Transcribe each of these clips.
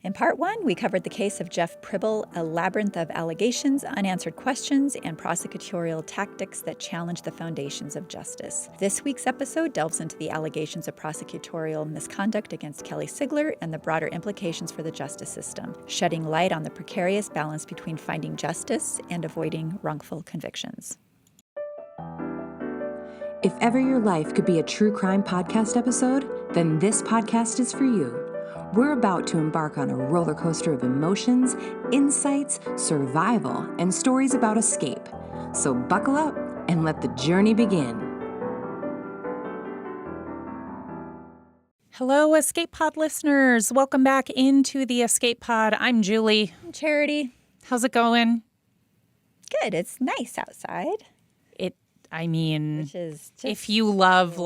In part one, we covered the case of Jeff Prible, a labyrinth of allegations, unanswered questions, and prosecutorial tactics that challenge the foundations of justice. This week's episode delves into the allegations of prosecutorial misconduct against Kelly Sigler and the broader implications for the justice system, shedding light on the precarious balance between finding justice and avoiding wrongful convictions. If ever your life could be a true crime podcast episode, then this podcast is for you. We're about to embark on a roller coaster of emotions, insights, survival, and stories about escape. So buckle up and let the journey begin. Hello, EscapePod listeners. Welcome back into the EscapePod. I'm Julie. I'm Charity. How's it going? Good. It's nice outside. Which is just if you love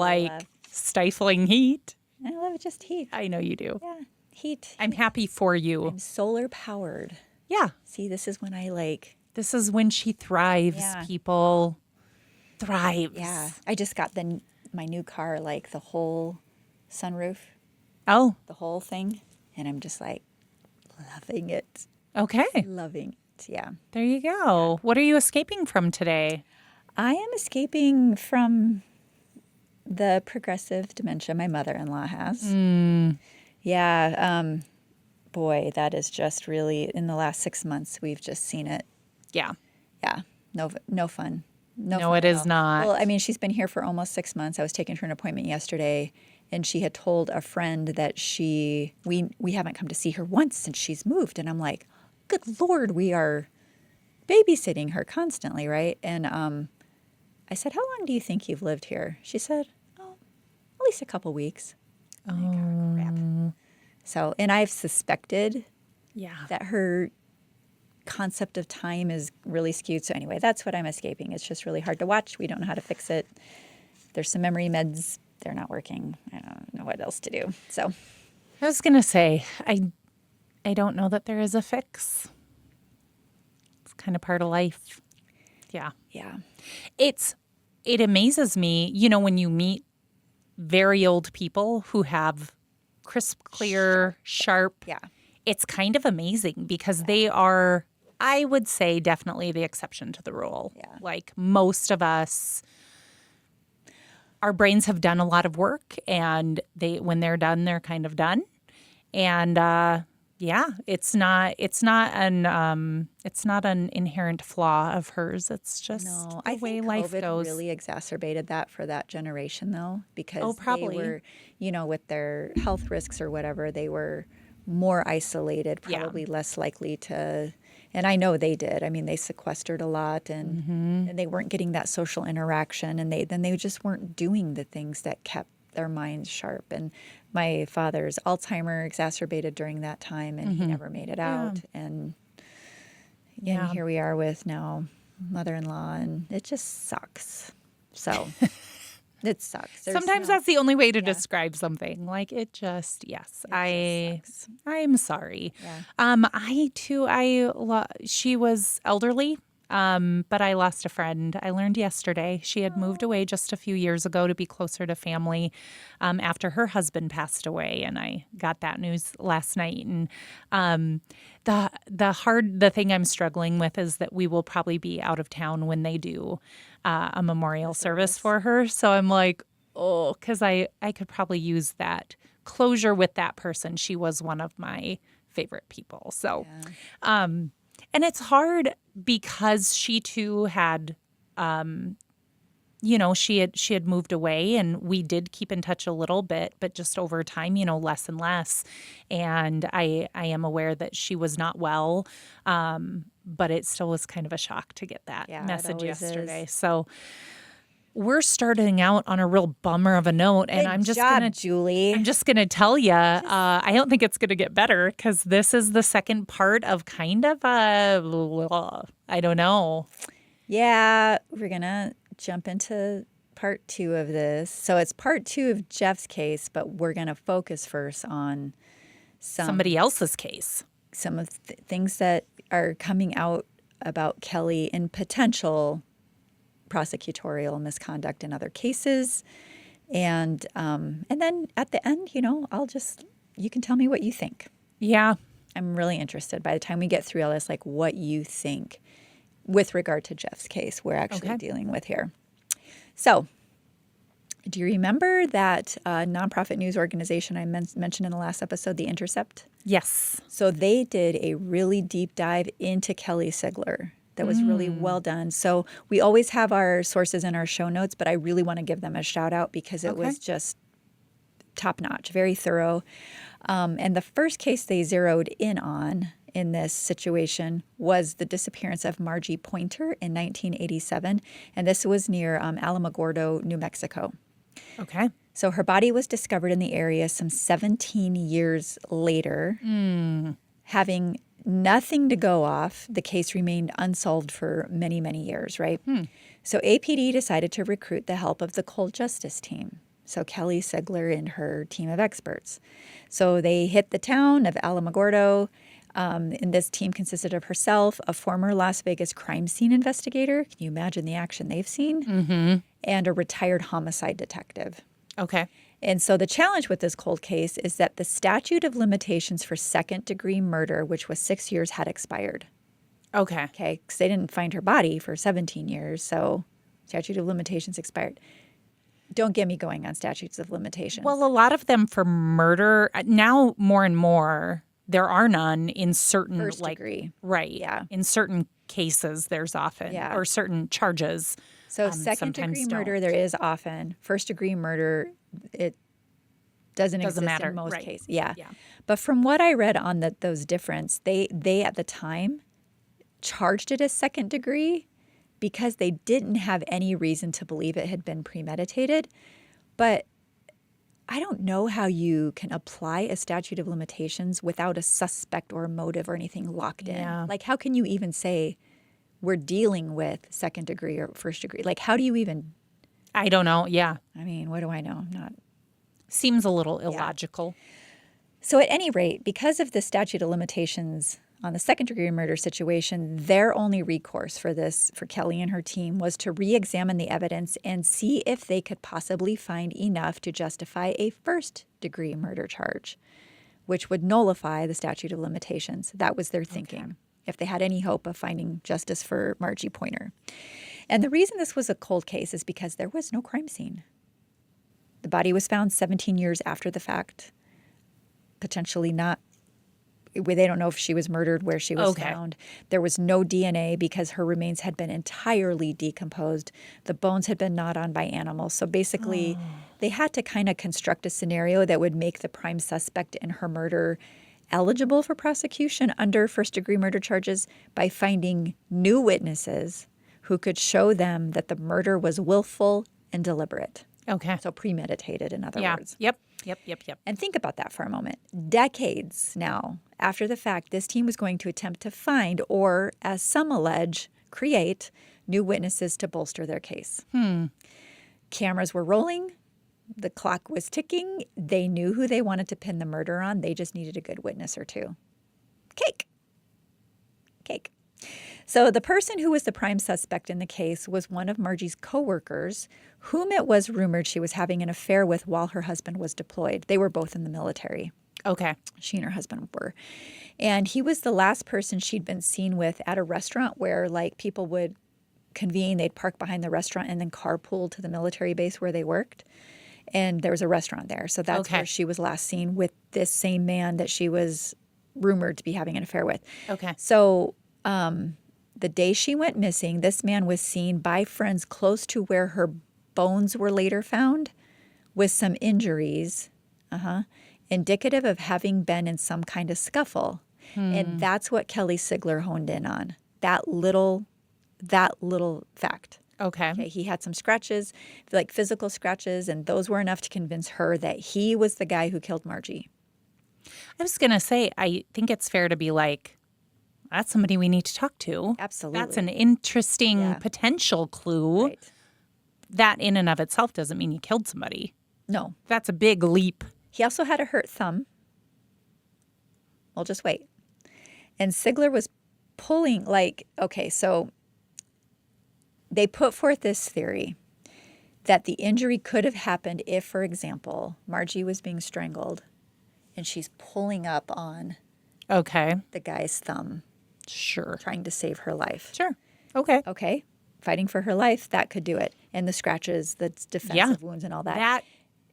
stifling heat. I love just heat. I know you do. Yeah, heat. I'm happy for you. I'm solar powered. Yeah. See, this is when This is when she thrives, Yeah. People. Thrives. Yeah. I just got my new car, the whole sunroof, Oh, the whole thing. And I'm just loving it. okay. Loving it. Yeah. There you go. What are you escaping from today? I am escaping from the progressive dementia my mother-in-law has. Yeah. Boy, that is just really, in the last 6 months, we've just seen it. Yeah. Yeah. No fun. No, fun it at is all. not. Well, I mean, she's been here for almost 6 months. I was taking her to an appointment yesterday, and she had told a friend that we haven't come to see her once since she's moved. And I'm like, good Lord, we are babysitting her constantly, right? And I said, how long do you think you've lived here? She said, at least a couple weeks. Oh. Like, oh, crap. So, and I've suspected that her concept of time is really skewed. So anyway, that's what I'm escaping. It's just really hard to watch. We don't know how to fix it. There's some memory meds. They're not working. I don't know what else to do. So I was going to say, I don't know that there is a fix. It's kind of part of life. Yeah. yeah. It amazes me, when you meet very old people who have crisp, clear, sharp. Yeah. It's kind of amazing because they are, I would say, definitely the exception to the rule. Yeah. Like most of us, our brains have done a lot of work, and when they're done, they're kind of done. And it's not an inherent flaw of hers. It's just the way life goes. COVID really exacerbated that for that generation, though, because probably. they were, with their health risks or whatever, they were more isolated, probably less likely to. And I know they did. I mean, they sequestered a lot, and they weren't getting that social interaction, and they just weren't doing the things that kept their minds sharp. And my father's Alzheimer exacerbated during that time, and he never made it out. And here we are with now mother-in-law, and it just sucks. So it sucks. Sometimes that's the only way to describe something. Like it just, sucks. I'm sorry. Yeah. She was elderly. But I lost a friend. I learned yesterday she had moved away just a few years ago to be closer to family after her husband passed away. And I got that news last night. And the thing I'm struggling with is that we will probably be out of town when they do a memorial service for her. So I'm like, because I could probably use that closure with that person. She was one of my favorite people. So, and it's hard because she too had, she had moved away, and we did keep in touch a little bit, but just over time, less and less. And I am aware that she was not well, but it still was kind of a shock to get that message yesterday. So we're starting out on a real bummer of a note, and Julie. I'm just gonna tell you, I don't think it's gonna get better because this is the second part of kind of I don't know. Yeah, we're gonna jump into part 2 of this. So it's part 2 of Jeff's case, but we're gonna focus first on somebody else's case. Some of the things that are coming out about Kelly in potential prosecutorial misconduct in other cases. And then at the end, you can tell me what you think. Yeah. I'm really interested by the time we get through all this, like what you think with regard to Jeff's case we're actually dealing with here. So do you remember that nonprofit news organization I mentioned in the last episode, The Intercept? Yes. So they did a really deep dive into Kelly Sigler. That was really well done. So we always have our sources in our show notes, but I really want to give them a shout out because it was just top notch, very thorough. And the first case they zeroed in on in this situation was the disappearance of Margie Pointer in 1987. And this was near Alamogordo, New Mexico. Okay. So her body was discovered in the area some 17 years later. Having nothing to go off, the case remained unsolved for many, many years, right? So APD decided to recruit the help of the Cold Justice team. So Kelly Sigler and her team of experts. So they hit the town of Alamogordo. And this team consisted of herself, a former Las Vegas crime scene investigator. Can you imagine the action they've seen? And a retired homicide detective. Okay. And so the challenge with this cold case is that the statute of limitations for second-degree murder, which was 6 years, had expired. Okay. Okay, because they didn't find her body for 17 years, so statute of limitations expired. Don't get me going on statutes of limitations. Well, a lot of them for murder, now more and more, there are none in certain First degree. Right. Yeah. In certain cases, there's often, or certain charges. So second-degree murder, there is often. First-degree murder, it doesn't exist matter. in most Right. cases. Yeah. But from what I read on those difference, they at the time charged it as second degree because they didn't have any reason to believe it had been premeditated. But I don't know how you can apply a statute of limitations without a suspect or a motive or anything locked in. Like, how can you even say we're dealing with second degree or first degree? Like, how do you even? I don't know. Yeah. I mean, what do I know? Not. Seems a little illogical. So at any rate, because of the statute of limitations on the second-degree murder situation, their only recourse for Kelly and her team was to re-examine the evidence and see if they could possibly find enough to justify a first-degree murder charge, which would nullify the statute of limitations. That was their thinking, if they had any hope of finding justice for Margie Pointer. And the reason this was a cold case is because there was no crime scene. The body was found 17 years after the fact, potentially not. They don't know if she was murdered where she was found. There was no DNA because her remains had been entirely decomposed. The bones had been gnawed on by animals. So basically, they had to kind of construct a scenario that would make the prime suspect in her murder eligible for prosecution under first-degree murder charges by finding new witnesses who could show them that the murder was willful and deliberate. Okay. So premeditated, in other words. Yep. And think about that for a moment. Decades now after the fact, this team was going to attempt to find or, as some allege, create new witnesses to bolster their case. Cameras were rolling. The clock was ticking. They knew who they wanted to pin the murder on. They just needed a good witness or two. Cake. So the person who was the prime suspect in the case was one of Margie's coworkers, whom it was rumored she was having an affair with while her husband was deployed. They were both in the military. Okay. She and her husband were. And he was the last person she'd been seen with at a restaurant where, like, people would convene. They'd park behind the restaurant and then carpool to the military base where they worked. And there was a restaurant there. So that's where she was last seen with this same man that she was rumored to be having an affair with. Okay. So the day she went missing, this man was seen by friends close to where her bones were later found with some injuries, indicative of having been in some kind of scuffle. And that's what Kelly Sigler honed in on, that little fact. Okay. He had some scratches, like physical scratches, and those were enough to convince her that he was the guy who killed Margie. I was going to say, I think it's fair to be like, that's somebody we need to talk to. Absolutely. That's an interesting potential clue. Right. That in and of itself doesn't mean you killed somebody. No. That's a big leap. He also had a hurt thumb. We'll just wait. And Sigler was pulling, so they put forth this theory that the injury could have happened if, for example, Margie was being strangled and she's pulling up on Okay. the guy's thumb, Sure. trying to save her life. Sure. Okay. Okay, fighting for her life, that could do it. And the scratches, the defensive wounds and all that.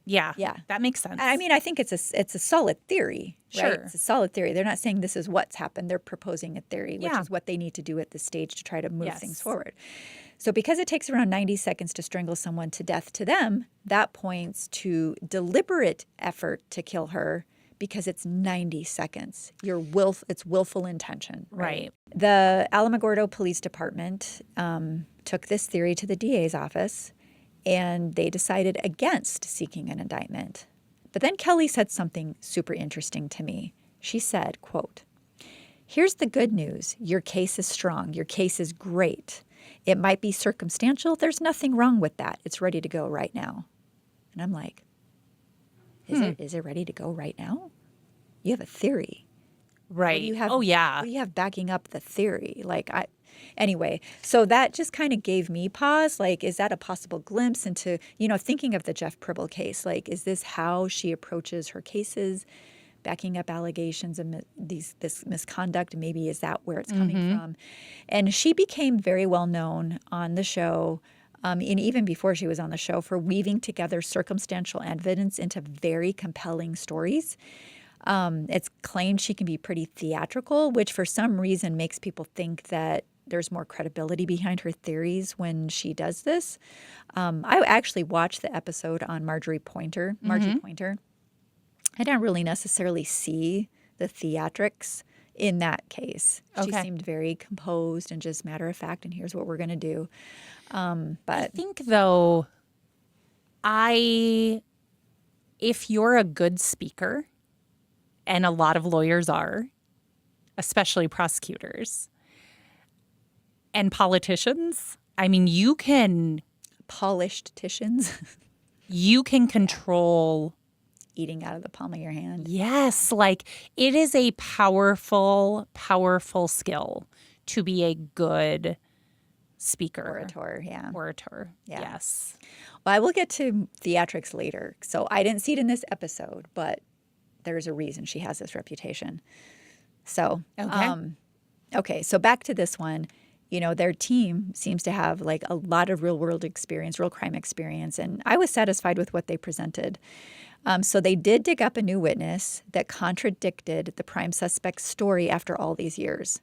Yeah. Yeah. That makes sense. I mean, I think it's a solid theory, right? Sure. It's a solid theory. They're not saying this is what's happened. They're proposing a theory, which Yeah. is what they need to do at this stage to try to move things Yes. forward. So because it takes around 90 seconds to strangle someone to death to them, that points to deliberate effort to kill her because it's 90 seconds. It's willful intention. Right. The Alamogordo Police Department took this theory to the DA's office, and they decided against seeking an indictment. But then Kelly said something super interesting to me. She said, quote, "Here's the good news. Your case is strong. Your case is great. It might be circumstantial. There's nothing wrong with that. It's ready to go right now." And I'm like, is it ready to go right now? You have a theory. Right. What do you have, Oh, yeah. What do you have backing up the theory? Anyway, so that just kind of gave me pause. Like, is that a possible glimpse into, thinking of the Jeff Prible case? Like, is this how she approaches her cases, backing up allegations of this misconduct? Maybe is that where it's coming from? And she became very well known on the show, and even before she was on the show, for weaving together circumstantial evidence into very compelling stories. It's claimed she can be pretty theatrical, which for some reason makes people think that there's more credibility behind her theories when she does this. I actually watched the episode on Margie Pointer. I didn't really necessarily see the theatrics in that case. She Okay. seemed very composed and just matter of fact, and here's what we're going to do. I But think, though, if you're a good speaker, and a lot of lawyers are, especially prosecutors and politicians, I mean, you can polished Titians control. eating out of the palm of your hand. Yes, like it is a powerful, powerful skill to be a good speaker. Orator, yeah. Orator, Yeah. yes. Well, I will get to theatrics later. So I didn't see it in this episode, but there's a reason she has this reputation. So, okay, so back to this one. Their team seems to have like a lot of real world experience, real crime experience, and I was satisfied with what they presented. So they did dig up a new witness that contradicted the prime suspect's story after all these years.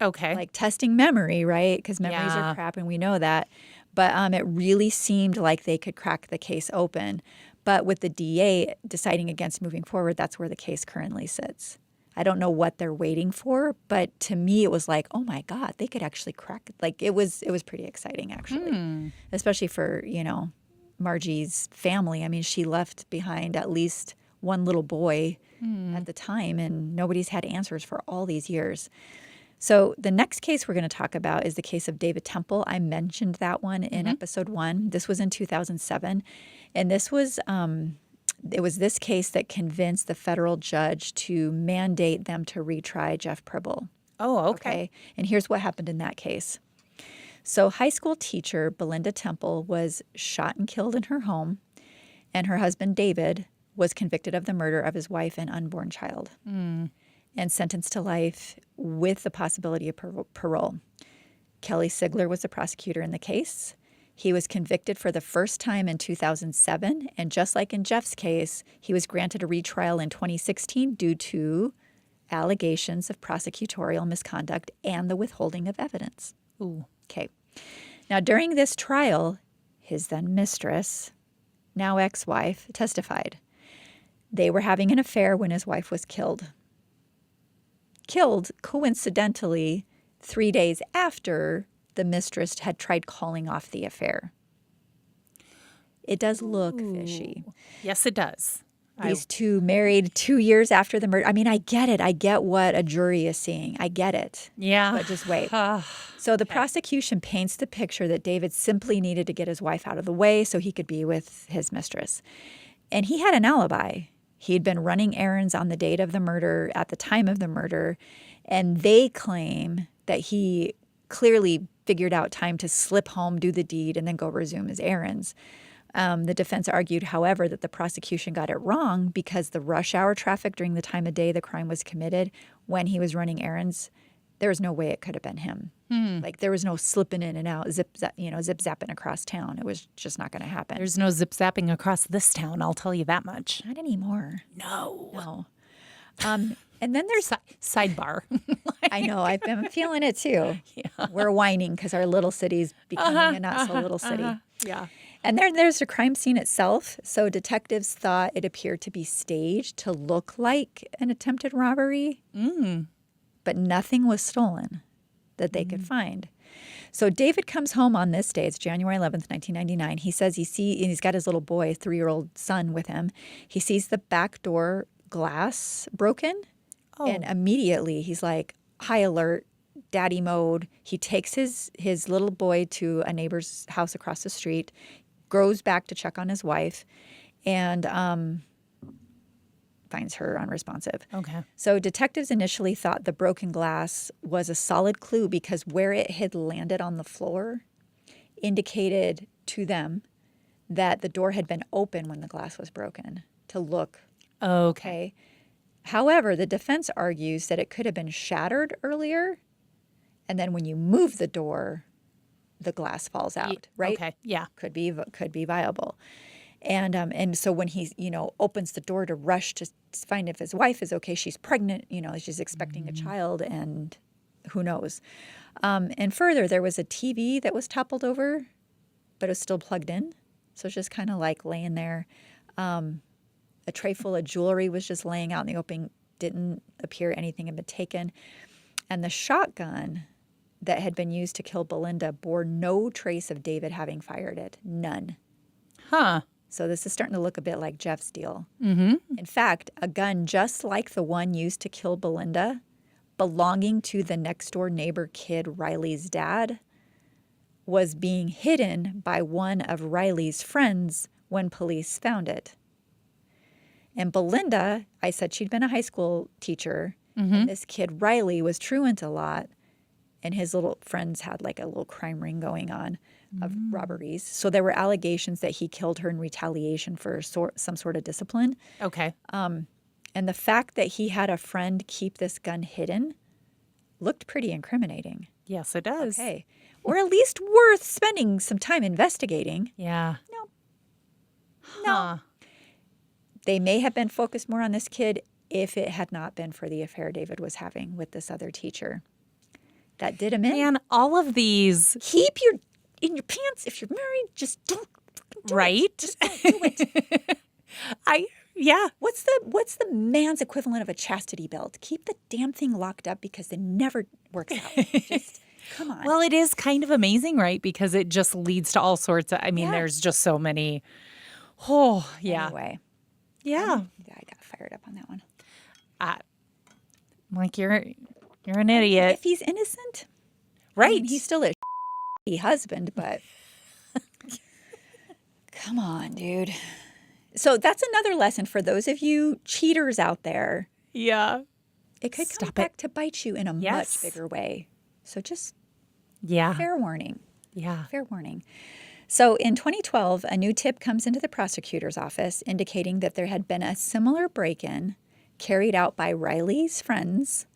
Okay. Like testing memory, right? Because memories Yeah. are crap, and we know that. But it really seemed like they could crack the case open. But with the DA deciding against moving forward, that's where the case currently sits. I don't know what they're waiting for, but to me it was like, oh my God, they could actually crack. Like it was pretty exciting actually, especially for Margie's family. I mean, she left behind at least one little boy at the time, and nobody's had answers for all these years. So the next case we're going to talk about is the case of David Temple. I mentioned that one in episode 1. This was in 2007, and this was it was this case that convinced the federal judge to mandate them to retry Jeff Prible. Oh, okay. And here's what happened in that case. So high school teacher Belinda Temple was shot and killed in her home, and her husband David was convicted of the murder of his wife and unborn child and sentenced to life with the possibility of parole. Kelly Sigler was the prosecutor in the case. He was convicted for the first time in 2007, and just like in Jeff's case, he was granted a retrial in 2016 due to allegations of prosecutorial misconduct and the withholding of evidence. Ooh. Okay. Now, during this trial, his then mistress, now ex-wife, testified. They were having an affair when his wife was killed. Killed, coincidentally, 3 days after the mistress had tried calling off the affair. It does look fishy. Yes, it does. These two married 2 years after the murder. I mean, I get it. I get what a jury is seeing. I get it. Yeah. But just wait. So the prosecution paints the picture that David simply needed to get his wife out of the way so he could be with his mistress. And he had an alibi. He'd been running errands on the date of the murder, at the time of the murder, and they claim that he clearly figured out time to slip home, do the deed, and then go resume his errands. The defense argued, however, that the prosecution got it wrong because the rush hour traffic during the time of day the crime was committed, when he was running errands, there was no way it could have been him. Like there was no slipping in and out, zip zapping across town. It was just not going to happen. There's no zip zapping across this town, I'll tell you that much. Not anymore. No. And then there's Sidebar. I know, I've been feeling it too. Yeah. We're whining because our little city's becoming a not so little city. Yeah. And there's the crime scene itself. So detectives thought it appeared to be staged to look like an attempted robbery, but nothing was stolen that they could find. So David comes home on this day. It's January 11th, 1999. He says he's got his little boy, 3-year-old son with him. He sees the back door glass broken. And immediately he's like, high alert, daddy mode. He takes his little boy to a neighbor's house across the street, goes back to check on his wife, and finds her unresponsive. Okay. So detectives initially thought the broken glass was a solid clue because where it had landed on the floor indicated to them that the door had been open when the glass was broken to look okay. However, the defense argues that it could have been shattered earlier, and then when you move the door, the glass falls out, right? Okay, yeah. Could be viable. And so when he, opens the door to rush to find if his wife is okay, she's pregnant, she's expecting a child, and who knows. And further, there was a TV that was toppled over, but it was still plugged in. So it's just kind of like laying there. A tray full of jewelry was just laying out in the open. Didn't appear anything had been taken. And the shotgun that had been used to kill Belinda bore no trace of David having fired it. None. Huh. So this is starting to look a bit like Jeff's deal. Mm-hmm. In fact, a gun just like the one used to kill Belinda, belonging to the next-door neighbor kid Riley's dad, was being hidden by one of Riley's friends when police found it. And Belinda, I said she'd been a high school teacher, and this kid Riley was truant a lot, and his little friends had like a little crime ring going on of robberies. So there were allegations that he killed her in retaliation for some sort of discipline. Okay. And the fact that he had a friend keep this gun hidden looked pretty incriminating. Yes, it does. Okay. Or at least worth spending some time investigating. Yeah. No. They may have been focused more on this kid if it had not been for the affair David was having with this other teacher. That did him in. Man, all of these. Keep in your pants if you're married. Just don't do right? it. Just don't do it. Yeah. What's the man's equivalent of a chastity belt? Keep the damn thing locked up because it never works out. Just come on. Well, it is kind of amazing, right? Because it just leads to all sorts of, there's just so many. Oh, yeah. Anyway. Yeah. I got fired up on that one. Like you're an idiot. If he's innocent. Right. I mean, he's still a husband, but come on, dude. So that's another lesson for those of you cheaters out there. Yeah. It could come back to bite you in a much bigger way. So just fair warning. Yeah. Fair warning. So in 2012, a new tip comes into the prosecutor's office indicating that there had been a similar break-in carried out by Riley's friends.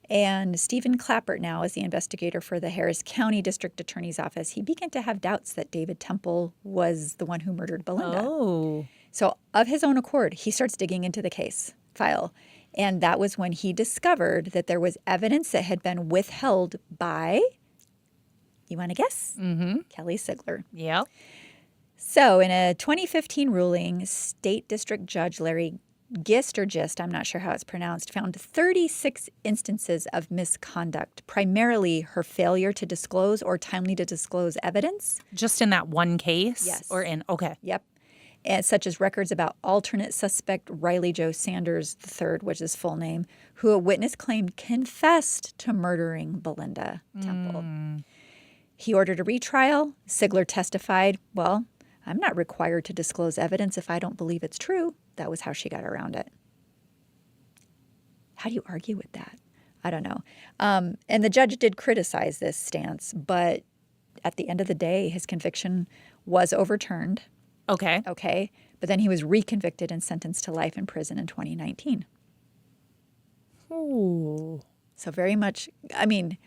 And Stephen Clappert now is the investigator for the Harris County District Attorney's Office. He began to have doubts that David Temple was the one who murdered Belinda. Oh. So of his own accord, he starts digging into the case file. And that was when he discovered that there was evidence that had been withheld by, you want to guess? Mm-hmm. Kelly Sigler. Yeah. So in a 2015 ruling, State District Judge Larry Gist, I'm not sure how it's pronounced, found 36 instances of misconduct, primarily her failure to disclose or timely to disclose evidence. Just in that one case? Yes. Okay. Yep. And such as records about alternate suspect Riley Joe Sanders III, which is his full name, who a witness claimed confessed to murdering Belinda Temple. He ordered a retrial. Sigler testified, well, I'm not required to disclose evidence if I don't believe it's true. That was how she got around it. How do you argue with that? I don't know. And the judge did criticize this stance, but at the end of the day, his conviction was overturned. Okay. Okay. But then he was reconvicted and sentenced to life in prison in 2019. Ooh. So very much, I mean,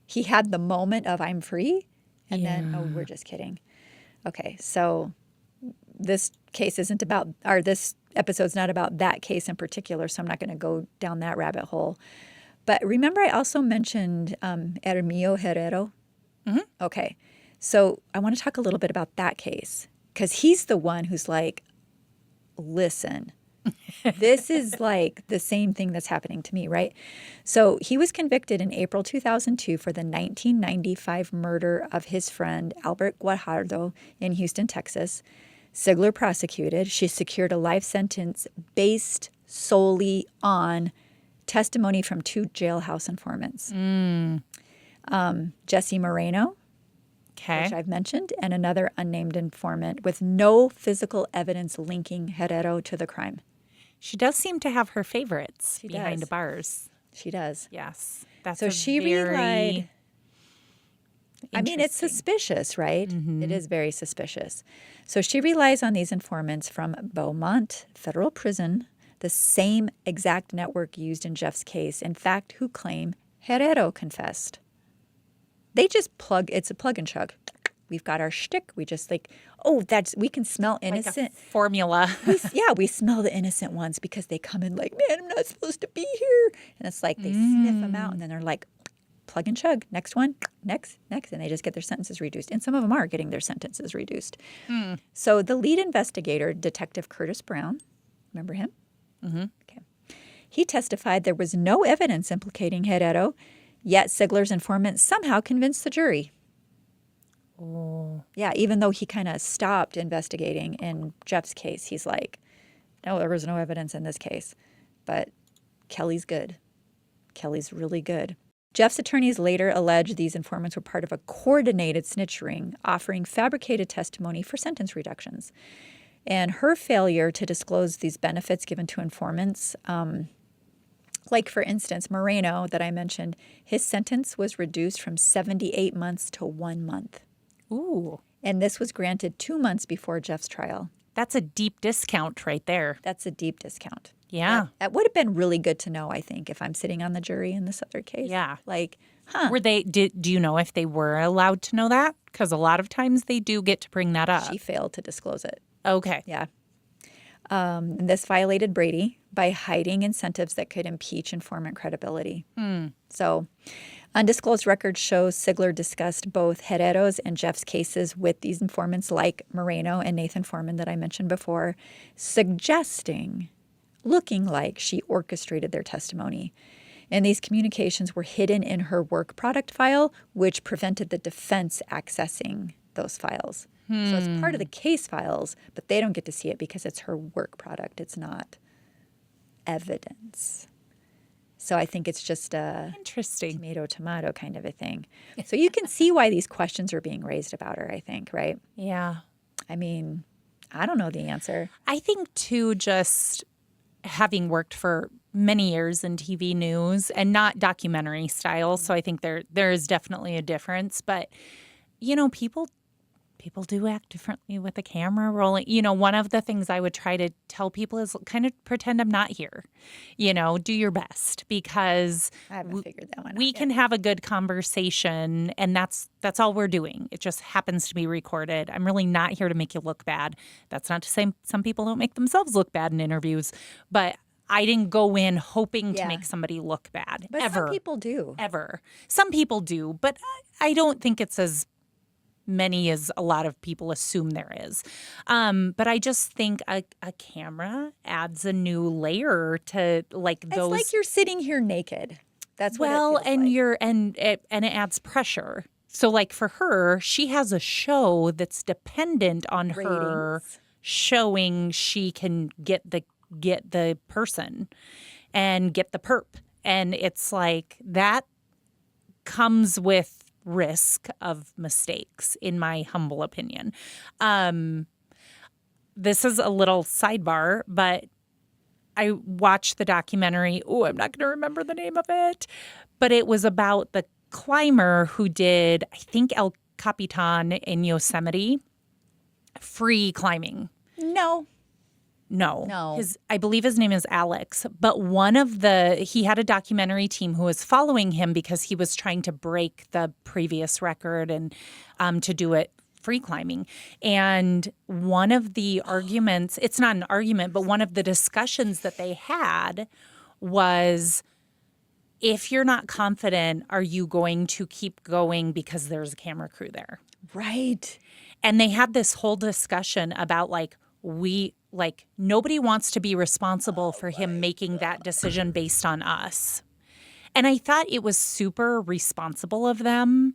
he had the moment of I'm free, and then, oh, we're just kidding. Okay, so this case isn't about, or this episode's not about that case in particular, so I'm not going to go down that rabbit hole. But remember I also mentioned Hermio Herrero? Mm-hmm. Okay, so I want to talk a little bit about that case, because he's the one who's like, listen, this is like the same thing that's happening to me, right? So he was convicted in April 2002 for the 1995 murder of his friend Albert Guajardo in Houston, Texas. Sigler prosecuted. She secured a life sentence based solely on testimony from 2 jailhouse informants. Jesse Moreno, Okay. which I've mentioned, and another unnamed informant with no physical evidence linking Herrero to the crime. She does seem to have her favorites She behind does. bars. She does. Yes. That's So a she very relied. I mean, it's interesting. suspicious, right? It is very suspicious. So she relies on these informants from Beaumont Federal Prison, the same exact network used in Jeff's case, in fact, who claim Herrero confessed. They just it's a plug and chug. We've got our shtick. We just like, oh, we can smell like innocent. a formula. We smell the innocent ones because they come in like, man, I'm not supposed to be here. And it's like they sniff them out and then they're like, plug and chug. Next one, next. And they just get their sentences reduced. And some of them are getting their sentences reduced. So the lead investigator, Detective Curtis Brown, remember him? Mm-hmm. Okay. He testified there was no evidence implicating Herrero, yet Sigler's informant somehow convinced the jury. Oh. Yeah, even though he kind of stopped investigating in Jeff's case, he's like, no, there was no evidence in this case. But Kelly's good. Kelly's really good. Jeff's attorneys later alleged these informants were part of a coordinated snitch ring, offering fabricated testimony for sentence reductions. And her failure to disclose these benefits given to informants, like for instance, Moreno that I mentioned, his sentence was reduced from 78 months to 1 month. Ooh. And this was granted 2 months before Jeff's trial. That's a deep discount right there. That's a deep discount. Yeah. That would have been really good to know, I think, if I'm sitting on the jury in this other case. Yeah. Like, Do you know if they were allowed to know that? Because a lot of times they do get to bring that up. She failed to disclose it. Okay. Yeah. And this violated Brady by hiding incentives that could impeach informant credibility. So undisclosed records show Sigler discussed both Herrero's and Jeff's cases with these informants like Moreno and Nathan Foreman that I mentioned before, looking like she orchestrated their testimony. And these communications were hidden in her work product file, which prevented the defense accessing those files. So it's part of the case files, but they don't get to see it because it's her work product. It's not evidence. So I think it's just a Interesting. tomato kind of a thing. So you can see why these questions are being raised about her, I think, right? Yeah. I mean, I don't know the answer. I think, too, just having worked for many years in TV news and not documentary style, so I think there is definitely a difference. But, you know, people do act differently with the camera rolling. You know, one of the things I would try to tell people is kind of pretend I'm not here. You know, do your best because I haven't figured that one out we yet. can have a good conversation, and that's all we're doing. It just happens to be recorded. I'm really not here to make you look bad. That's not to say some people don't make themselves look bad in interviews, but I didn't go in hoping to Yeah. make somebody look bad. But ever. some people do. Ever. Some people do, but I don't think it's as many as a lot of people assume there is. But I just think a camera adds a new layer to like those. It's like you're sitting here naked. That's what well, it feels and like. you're and it adds pressure. So like for her, she has a show that's dependent on her Ratings. showing she can get the person and get the perp. And it's like that comes with risk of mistakes, in my humble opinion. This is a little sidebar, but I watched the documentary. Oh, I'm not going to remember the name of it, but it was about the climber who did, I think, El Capitan in Yosemite. free climbing. No. No. I believe his name is Alex. But he had a documentary team who was following him because he was trying to break the previous record and to do it free climbing. And one of the arguments, it's not an argument, but one of the discussions that they had was, if you're not confident, are you going to keep going because there's a camera crew there? Right. And they had this whole discussion about nobody wants to be responsible for him making that decision based on us. And I thought it was super responsible of them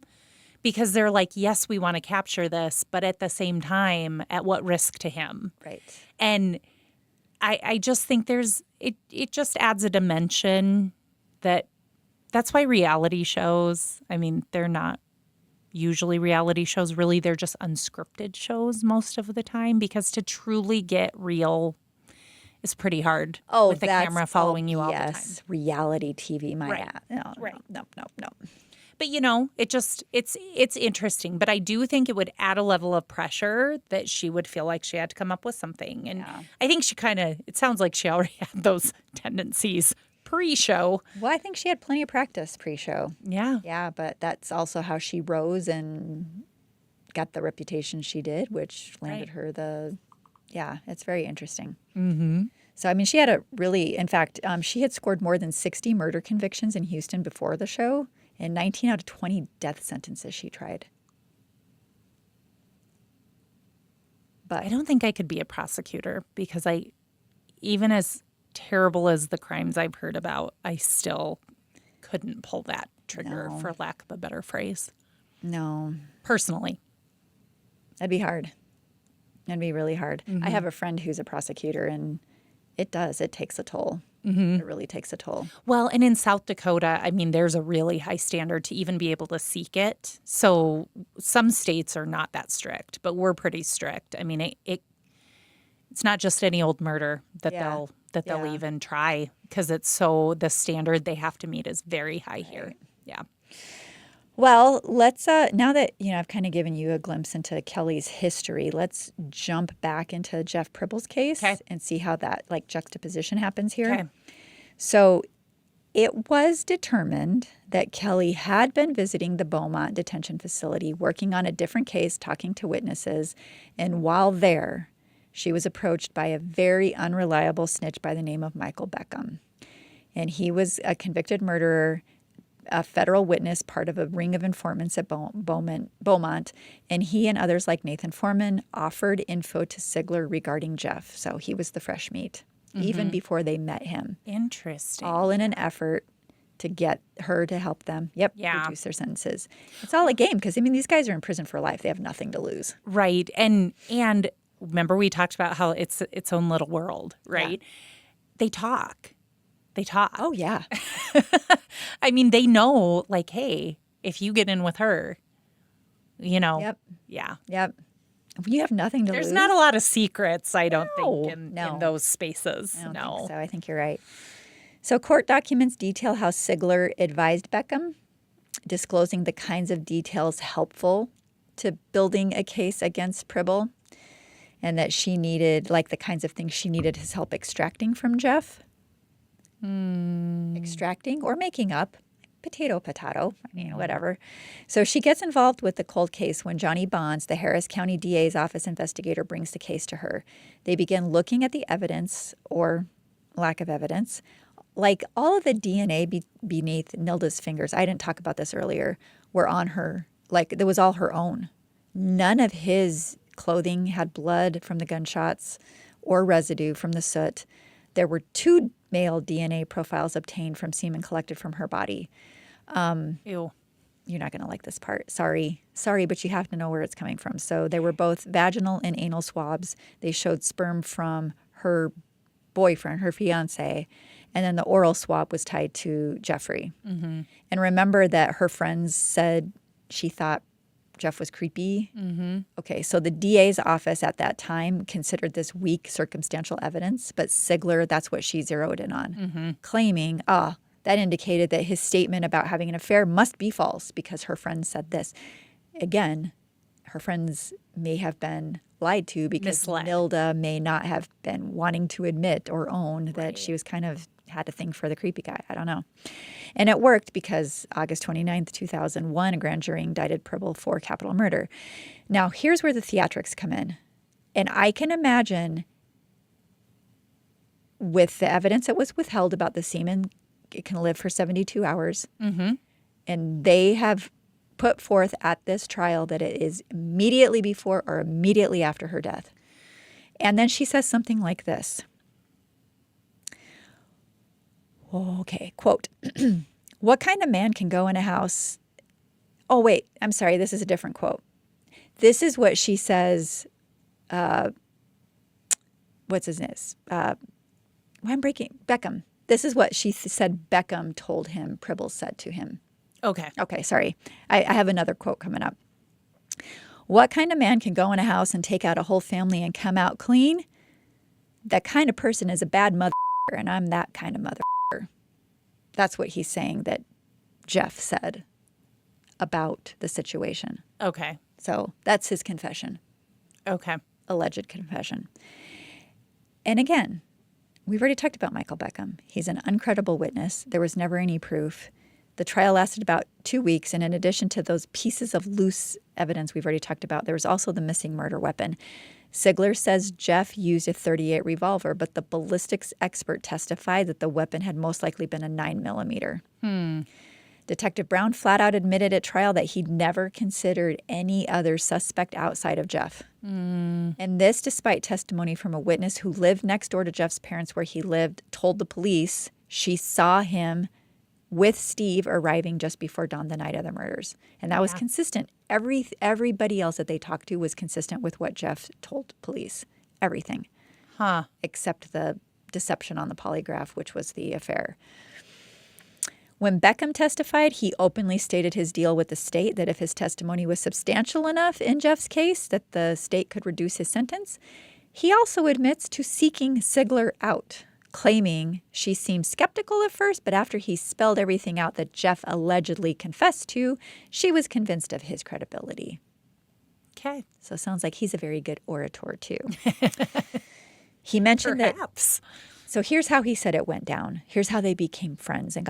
because they're like, yes, we want to capture this, but at the same time, at what risk to him? Right. And I just think it just adds a dimension that's why reality shows, I mean, they're not usually reality shows, really, they're just unscripted shows most of the time, because to truly get real is pretty hard with the camera following you all the time. Yes, reality TV, Right. No, Right. no. But, it's interesting. But I do think it would add a level of pressure that she would feel like she had to come up with something. And I think it sounds like she already had those tendencies pre-show. Well, I think she had plenty of practice pre-show. Yeah. Yeah, but that's also how she rose and got the reputation she did, which landed her it's very interesting. Mm-hmm. So, I mean, she had she had scored more than 60 murder convictions in Houston before the show, and 19 out of 20 death sentences she tried. But I don't think I could be a prosecutor because even as terrible as the crimes I've heard about, I still couldn't pull that trigger, for lack of a better phrase. No. Personally. That'd be hard. It'd be really hard. Mm-hmm. I have a friend who's a prosecutor, and it takes a toll. Mm-hmm. It really takes a toll. Well, and in South Dakota, I mean, there's a really high standard to even be able to seek it. So some states are not that strict, but we're pretty strict. I mean, it's not just any old murder that they'll even try, because the standard they have to meet is very high here. Yeah. Well, let's now that I've kind of given you a glimpse into Kelly's history, let's jump back into Jeff Prible's case and see how that juxtaposition happens here. Okay. So it was determined that Kelly had been visiting the Beaumont detention facility, working on a different case, talking to witnesses, and while there, she was approached by a very unreliable snitch by the name of Michael Beckham. And he was a convicted murderer, a federal witness, part of a ring of informants at Beaumont. And he and others like Nathan Foreman offered info to Sigler regarding Jeff. So he was the fresh meat, even before they met him. Interesting. All in an effort to get her to help them, reduce their sentences. It's all a game because, these guys are in prison for life. They have nothing to lose. Right. And remember we talked about how it's its own little world, right? Yeah. They talk. Oh, yeah. They know, hey, if you get in with her, Yep. Yeah. Yep. You have nothing to lose. There's not a lot of secrets, I don't think, in those spaces. I don't think so. I think you're right. So court documents detail how Sigler advised Beckham, disclosing the kinds of details helpful to building a case against Prible, and that she needed, the kinds of things she needed his help extracting from Jeff. Extracting or making up, potato, whatever. So she gets involved with the cold case when Johnny Bonds, the Harris County DA's office investigator, brings the case to her. They begin looking at the evidence or lack of evidence. All of the DNA beneath Nilda's fingers, I didn't talk about this earlier, were on her. It was all her own. None of his clothing had blood from the gunshots or residue from the soot. There were 2 male DNA profiles obtained from semen collected from her body. Ew. You're not going to like this part. Sorry, but you have to know where it's coming from. So they were both vaginal and anal swabs. They showed sperm from her boyfriend, her fiance, and then the oral swab was tied to Jeffrey. Mm-hmm. And remember that her friends said she thought Jeff was creepy. Mm-hmm. Okay, so the DA's office at that time considered this weak circumstantial evidence, but Sigler, that's what she zeroed in on, claiming, that indicated that his statement about having an affair must be false because her friend said this. Again, her friends may have been lied to because Misled. Nilda may not have been wanting to admit or own that she was kind of had a thing for the creepy guy. I don't know. And it worked because August 29th, 2001, a grand jury indicted Prible for capital murder. Now, here's where the theatrics come in. And I can imagine with the evidence that was withheld about the semen, it can live for 72 hours. Mm-hmm. And they have put forth at this trial that it is immediately before or immediately after her death. And then she says something like this. Okay, quote, what kind of man can go in a house? Oh, wait, I'm sorry. This is a different quote. This is what she says. What's his name? Beckham. This is what she said Beckham told him, Prible said to him. Okay. Okay, sorry. I have another quote coming up. What kind of man can go in a house and take out a whole family and come out clean? That kind of person is a bad mother, and I'm that kind of mother. That's what he's saying that Jeff said about the situation. Okay. So that's his confession. Okay. Alleged confession. And again, we've already talked about Michael Beckham. He's an uncredible witness. There was never any proof. The trial lasted about 2 weeks, and in addition to those pieces of loose evidence we've already talked about, there was also the missing murder weapon. Sigler says Jeff used a .38 revolver, but the ballistics expert testified that the weapon had most likely been a 9mm. Detective Brown flat out admitted at trial that he'd never considered any other suspect outside of Jeff. And this despite testimony from a witness who lived next door to Jeff's parents where he lived, told the police she saw him with Steve arriving just before dawn the night of the murders. And that was consistent. Everybody else that they talked to was consistent with what Jeff told police. Everything. Except the deception on the polygraph, which was the affair. When Beckham testified, he openly stated his deal with the state that if his testimony was substantial enough in Jeff's case that the state could reduce his sentence. He also admits to seeking Sigler out, claiming she seemed skeptical at first, but after he spelled everything out that Jeff allegedly confessed to, she was convinced of his credibility. Okay. So it sounds like he's a very good orator, too. He mentioned Perhaps. So here's how he said it went down. Here's how they became friends and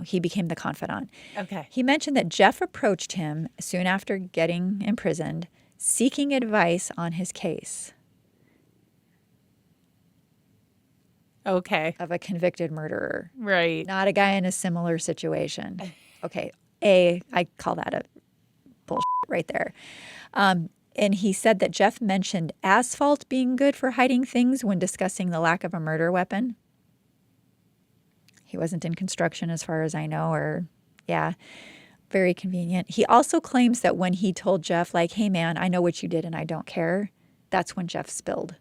he became the confidant. Okay. He mentioned that Jeff approached him soon after getting imprisoned, seeking advice on his case. Okay. Of a convicted murderer. Right. Not a guy in a similar situation. Okay. I call that a bullshit right there. And he said that Jeff mentioned asphalt being good for hiding things when discussing the lack of a murder weapon. He wasn't in construction as far as I know, very convenient. He also claims that when he told Jeff, like, hey, man, I know what you did and I don't care, that's when Jeff spilled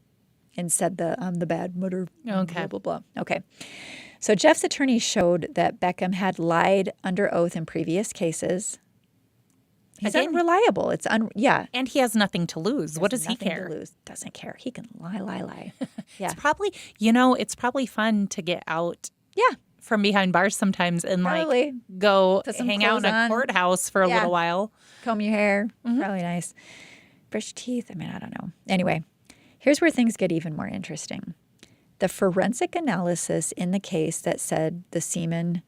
and said the bad murder, Okay. blah, blah, blah. Okay. So Jeff's attorney showed that Beckham had lied under oath in previous cases. He's Again, unreliable. And he has nothing to lose. What does he Nothing care? to lose. Doesn't care. He can lie. Yeah. It's probably fun to get out Yeah. from behind bars sometimes and Probably. go Put some hang out in clothes a on. courthouse for a Yeah. little while. Comb your hair. Probably nice. Brush your teeth. I don't know. Anyway, here's where things get even more interesting. The forensic analysis in the case that said the semen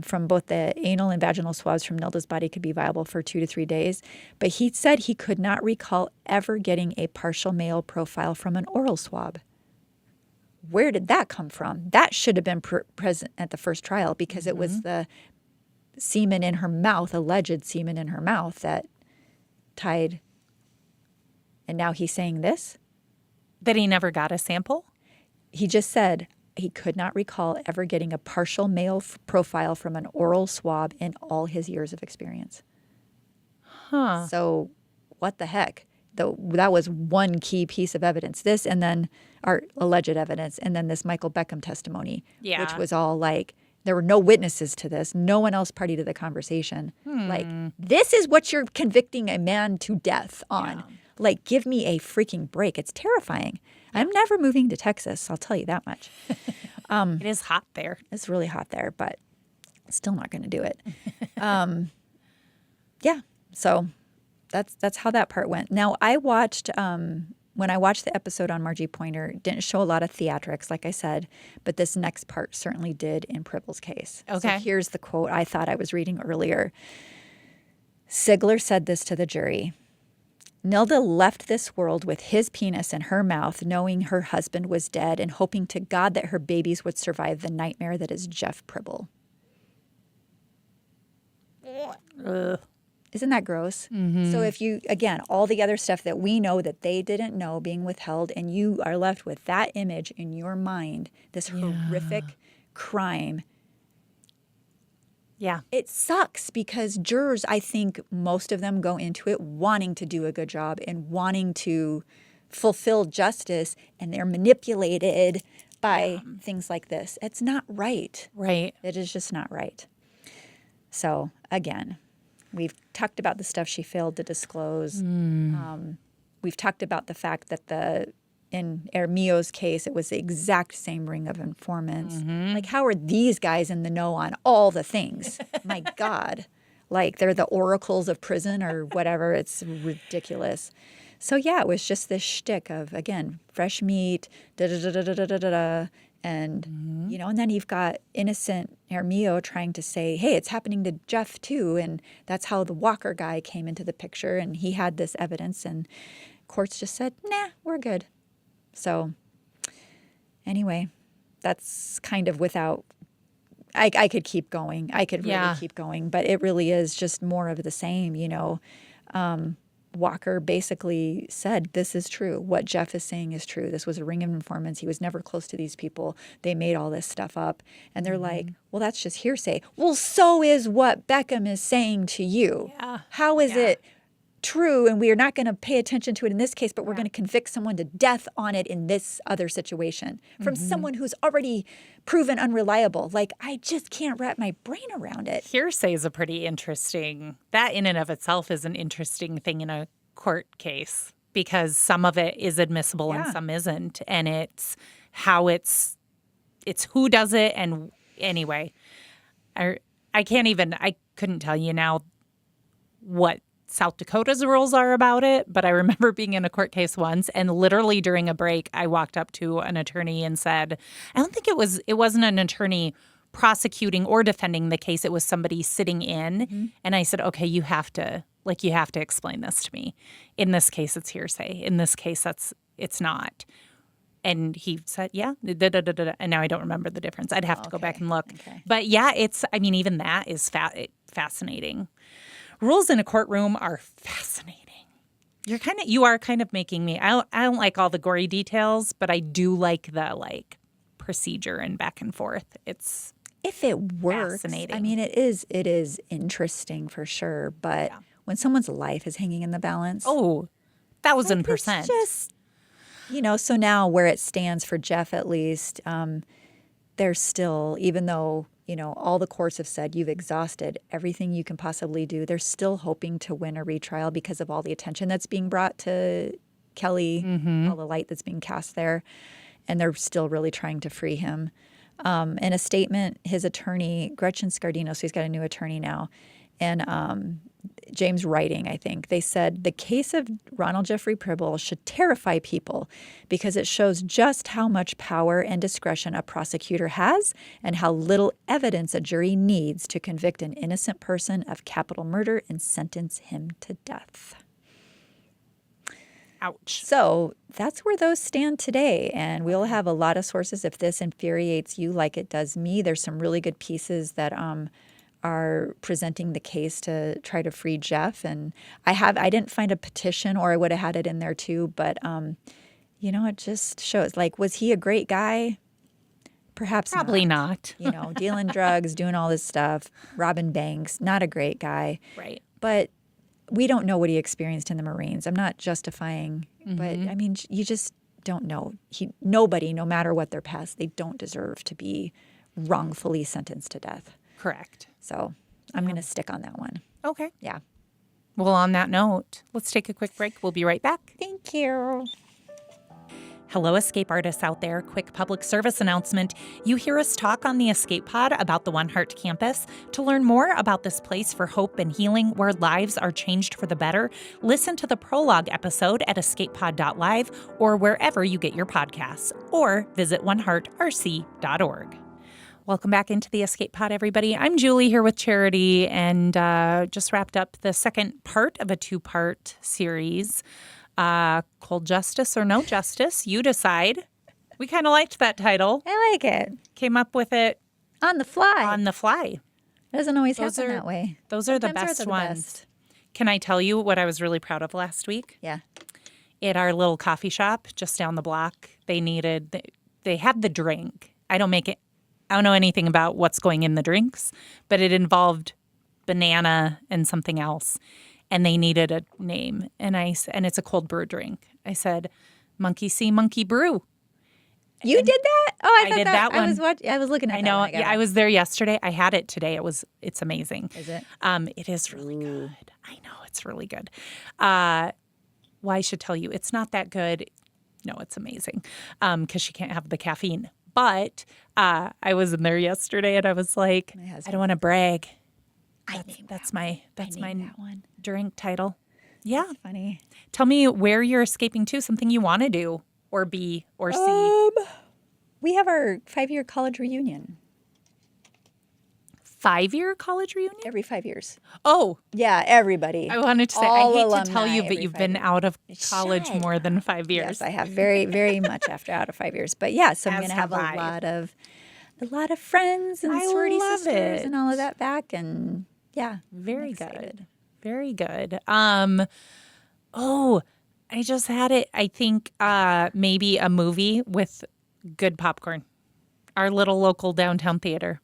from both the anal and vaginal swabs from Nilda's body could be viable for 2 to 3 days, but he said he could not recall ever getting a partial male profile from an oral swab. Where did that come from? That should have been present at the first trial because it was the semen in her mouth, alleged semen in her mouth that tied. And now he's saying this? That he never got a sample? He just said he could not recall ever getting a partial male profile from an oral swab in all his years of experience. Huh. So what the heck? That was one key piece of evidence. This and then our alleged evidence and then this Michael Beckham testimony, which was all like, there were no witnesses to this. No one else party to the conversation. Like, this is what you're convicting a man to death on. Yeah. Like, give me a freaking break. It's terrifying. I'm never moving to Texas. I'll tell you that much. It is hot there. It's really hot there, but still not going to do it. Yeah. So that's how that part went. Now, I watched when I watched the episode on Margie Pointer, didn't show a lot of theatrics, like I said, but this next part certainly did in Prible's case. Okay. So here's the quote I thought I was reading earlier. Sigler said this to the jury. Nilda left this world with his penis in her mouth, knowing her husband was dead and hoping to God that her babies would survive the nightmare that is Jeff Prible. Ugh. Isn't that gross? Mm-hmm. So if you, again, all the other stuff that we know that they didn't know being withheld, and you are left with that image in your mind, this horrific crime. Yeah. It sucks because jurors, I think most of them go into it wanting to do a good job and wanting to fulfill justice, and they're manipulated by things like this. It's not right. Right. It is just not right. So, again, we've talked about the stuff she failed to disclose. We've talked about the fact that in Hermio's case, it was the exact same ring of informants. Mm-hmm. Like, how are these guys in the know on all the things? My God. Like, they're the oracles of prison or whatever. It's ridiculous. So, yeah, it was just this shtick of, again, fresh meat, da-da-da-da-da-da-da-da. And, you know, and then you've got innocent Hermio trying to say, hey, it's happening to Jeff too. And that's how the Walker guy came into the picture. And he had this evidence. And courts just said, nah, we're good. So anyway, that's kind of without, I could keep going. I could really keep going. But it really is just more of the same, you know. Walker basically said, this is true. What Jeff is saying is true. This was a ring of informants. He was never close to these people. They made all this stuff up. And they're like, well, that's just hearsay. Well, so is what Beckham is saying to you. Yeah. How is it true? And we are not going to pay attention to it in this case, but we're going to convict someone to death on it in this other situation from someone who's already proven unreliable. Like, I just can't wrap my brain around it. Hearsay is a pretty interesting, that in and of itself is an interesting thing in a court case because some of it is admissible and some isn't. And it's how it's who does it. And anyway, I couldn't tell you now what South Dakota's rules are about it, but I remember being in a court case once and literally during a break, I walked up to an attorney and said, I don't think it wasn't an attorney prosecuting or defending the case. It was somebody sitting in. And I said, okay, you have to explain this to me. In this case, it's hearsay. In this case, it's not. And he said, yeah, and now I don't remember the difference. I'd have to go back and look. Okay. But yeah, even that is fascinating. Rules in a courtroom are fascinating. You are kind of making me. I don't like all the gory details, but I do like the procedure and back and forth. It's if it works. Fascinating. I mean, it is interesting for sure. But when someone's life is hanging in the balance, 1,000%. It's just, you know. So now where it stands for Jeff, at least, there's still, even though, you know, all the courts have said you've exhausted everything you can possibly do, they're still hoping to win a retrial because of all the attention that's being brought to Kelly, all the light that's being cast there. And they're still really trying to free him. In a statement, his attorney, Gretchen Scardino, so he's got a new attorney now, and James Writing, I think, they said the case of Ronald Jeffrey Prible should terrify people because it shows just how much power and discretion a prosecutor has and how little evidence a jury needs to convict an innocent person of capital murder and sentence him to death. Ouch. So that's where those stand today. And we'll have a lot of sources if this infuriates you like it does me. There's some really good pieces that are presenting the case to try to free Jeff. And I didn't find a petition, or I would have had it in there too. But, you know, it just shows, was he a great guy? Perhaps Probably not. You know, dealing drugs, doing all this stuff, robbing banks, not a great guy. Right. But we don't know what he experienced in the Marines. I'm not justifying, but I mean, you just don't know. Nobody, no matter what their past, they don't deserve to be wrongfully sentenced to death. Correct. So I'm going to stick on that one. Okay. Yeah. Well, on that note, let's take a quick break. We'll be right back. Thank you. Hello, escape artists out there. Quick public service announcement. You hear us talk on the EscapePod about the One Heart campus. To learn more about this place for hope and healing where lives are changed for the better, listen to the prologue episode at escapepod.live or wherever you get your podcasts, or visit oneheartrc.org. Welcome back into the EscapePod, everybody. I'm Julie here with Charity, and just wrapped up the second part of a two-part series. Cold Justice or No Justice, you decide. We kind of liked that title. I like it. Came up with it On the fly. on the fly. It doesn't always happen that way. Those are the Sometimes best they're the ones. best. Can I tell you what I was really proud of last week? Yeah. At our little coffee shop just down the block, they had the drink. I don't know anything about what's going in the drinks, but it involved banana and something else. And they needed a name. And it's a cold brew drink. I said, Monkey See, Monkey Brew. You did that? Oh, I thought did that one. I was looking at I that know. when I got Yeah, it. I was there yesterday. I had it today. It's amazing. Is it? It is really good. I know, it's really good. Well, I should tell you, it's not that good. No, it's amazing because she can't have the caffeine. But I was in there yesterday and I was like, I don't want to brag. That's my that one. drink title. Yeah. That's funny. Tell me where you're escaping to, something you want to do or be or see. We have our 5-year college reunion 5-year college reunion? every 5 years. Oh, Yeah, everybody. I wanted to say, All I hate alumni to tell you, but every you've 5 been years. out of college Shut more than 5 years. Yes, I have very, very much out of 5 years. But yeah, so I'm As going to have have I. a lot of friends and I sorority love sisters it. and all of that back. And yeah, Very I'm excited. good. Very good. I just had it. I think maybe a movie with good popcorn. Our little local downtown theater.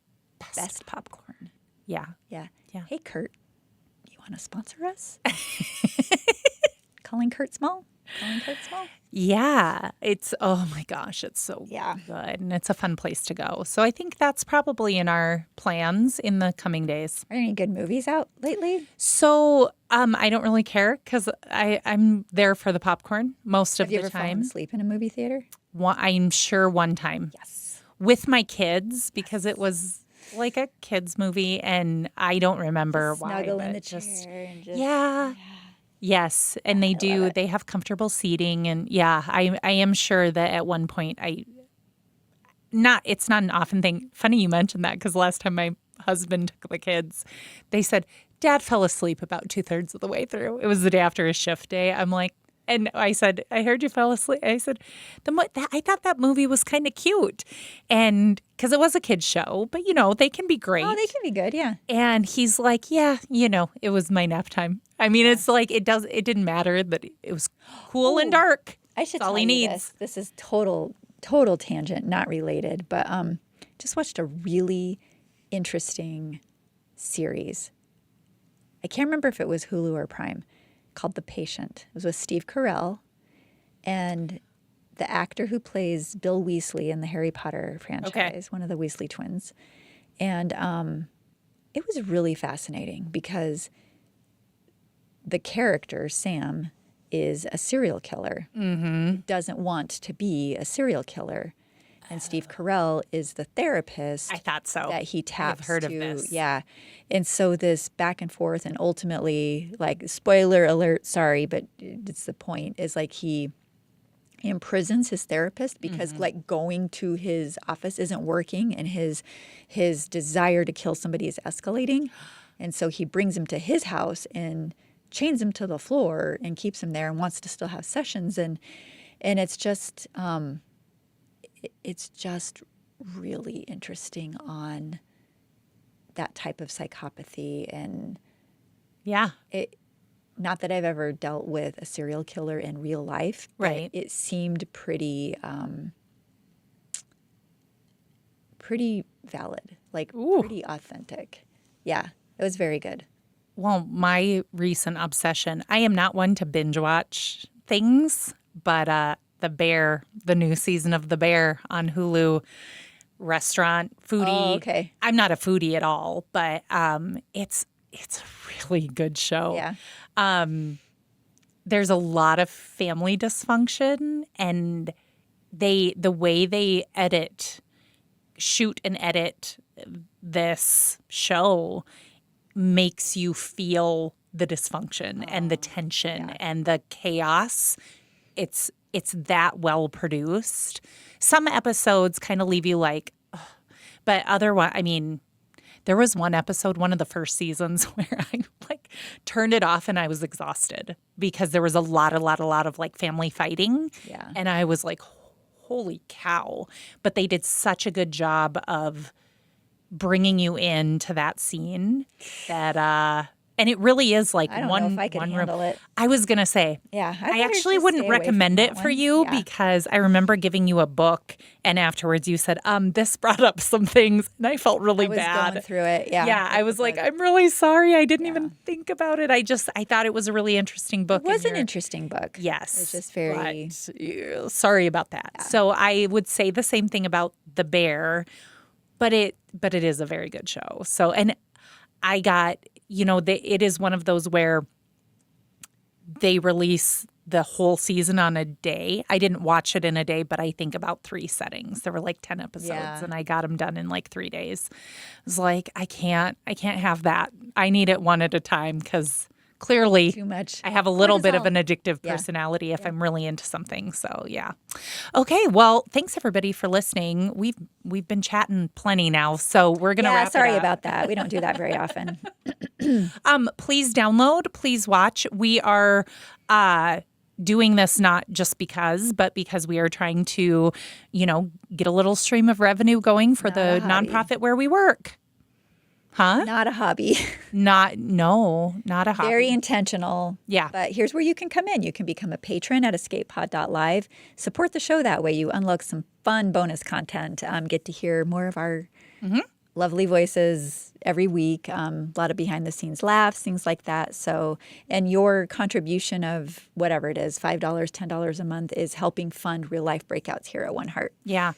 Best popcorn. Yeah. Yeah. Yeah. Hey, Kurt, you want to sponsor us? Calling Kurt Small? Yeah. Oh my gosh, it's so good. And it's a fun place to go. So I think that's probably in our plans in the coming days. Are there any good movies out lately? So I don't really care because I'm there for the popcorn most of Have you the ever fallen time. asleep in a movie theater? I'm sure one time. Yes. With my kids because it was like a kids movie and I don't remember why. Snuggle in but the chair and just... Yeah. Yes, and they do. They have comfortable seating, and yeah, I am sure that at one point it's not an often thing. Funny you mentioned that because last time my husband took the kids, they said Dad fell asleep about 2/3 of the way through. It was the day after his shift day. I'm like, and I said, I heard you fell asleep. I said, I thought that movie was kind of cute, and because it was a kids show, but they can be great. Oh, they can be good, yeah. And he's like, yeah, it was my nap time. I mean, it's like it didn't matter that it was cool and dark. I should That's all tell he you needs. this. This is total tangent, not related, but just watched a really interesting series. I can't remember if it was Hulu or Prime, called The Patient. It was with Steve Carell and the actor who plays Bill Weasley in the Harry Potter franchise, one of the Weasley twins. And it was really fascinating because the character, Sam, is a serial killer. Mm-hmm. He doesn't want to be a serial killer. And Steve Carell is the therapist. I thought so. That he taps I've heard to. of this. Yeah. And so this back and forth and ultimately, like, spoiler alert, sorry, but it's the point, is like he imprisons his therapist because like going to his office isn't working and his desire to kill somebody is escalating. And so he brings him to his house and chains him to the floor and keeps him there and wants to still have sessions. And it's just really interesting on that type of psychopathy. And Yeah. not that I've ever dealt with a serial killer in real life, but Right. it seemed pretty valid, like pretty authentic. Yeah, it was very good. Well, my recent obsession, I am not one to binge watch things, but the new season of The Bear on Hulu, restaurant, foodie. Oh, okay. I'm not a foodie at all, but it's a really good show. Yeah. There's a lot of family dysfunction, and the way they shoot and edit this show makes you feel the dysfunction and the tension and the chaos. It's that well produced. Some episodes kind of leave you like, ugh. But otherwise, I mean, there was one episode, one of the first seasons, where I like turned it off and I was exhausted because there was a lot of like family fighting. Yeah. And I was like, holy cow. But they did such a good job of bringing you into that scene that, and it really is like I don't one know if I could handle it. I was going to say, Yeah. I actually wouldn't recommend it for you because I remember giving you a book and afterwards you said, this brought up some things and I felt really bad. I was going through it. Yeah. Yeah. I was like, I'm really sorry. I didn't even think about it. I thought it was a really interesting book. It was an interesting book. Yes. It's just very. But, sorry about that. Yeah. So I would say the same thing about The Bear, but it is a very good show. So, and I got, it is one of those where they release the whole season on a day. I didn't watch it in a day, but I think about 3 settings. There were like 10 episodes and I got them done in like 3 days. I was like, I can't have that. I need it one at a time because clearly too much. I have a little bit of an addictive personality if I'm really into something. So yeah. Okay. Well, thanks everybody for listening. We've been chatting plenty now, so we're gonna wrap it up. Sorry about that. We don't do that very often. Please download. Please watch. We are doing this not just because, but because we are trying to, get a little stream of revenue going for the nonprofit where we work. Huh? Not a hobby. Not a hobby. Very intentional. Yeah. But here's where you can come in. You can become a patron at EscapePod.live. Support the show that way. You unlock some fun bonus content. Get to hear more of our lovely voices every week. A lot of behind-the-scenes laughs, things like that. So, and your contribution of whatever it is, $5, $10 a month, is helping fund real-life breakouts here at One Heart. Yeah.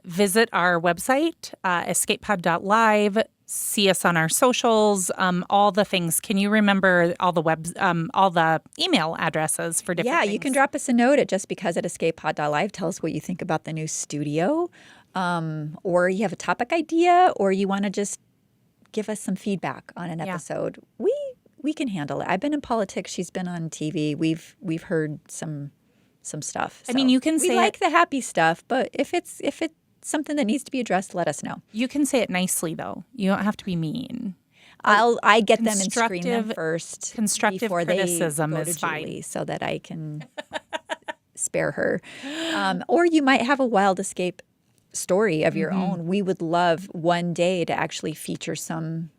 Visit our website, EscapePod.live. See us on our socials, all the things. Can you remember all the email addresses for different things? Yeah, you can drop us a note at justbecause@escapepod.live. Tell us what you think about the new studio, or you have a topic idea, or you want to just give us some feedback on an episode. We can handle it. I've been in politics. She's been on TV. We've heard some stuff. So I mean, you can say we like the happy stuff, but if it's something that needs to be addressed, let us know. You can say it nicely, though. You don't have to be mean. I get them and screen them first. Constructive criticism is fine. Julie, so that I can spare her. Or you might have a wild escape story of your own. We would love one day to actually feature some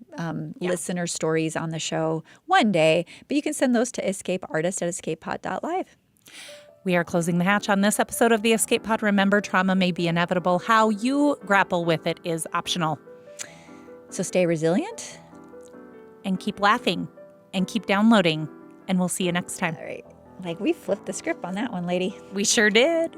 listener stories on the show one day. But you can send those to escapeartist@escapepod.live. We are closing the hatch on this episode of the Escape Pod. Remember, trauma may be inevitable. How you grapple with it is optional. So stay resilient. And keep laughing. And keep downloading. And we'll see you next time. All right. Like, we flipped the script on that one, lady. We sure did.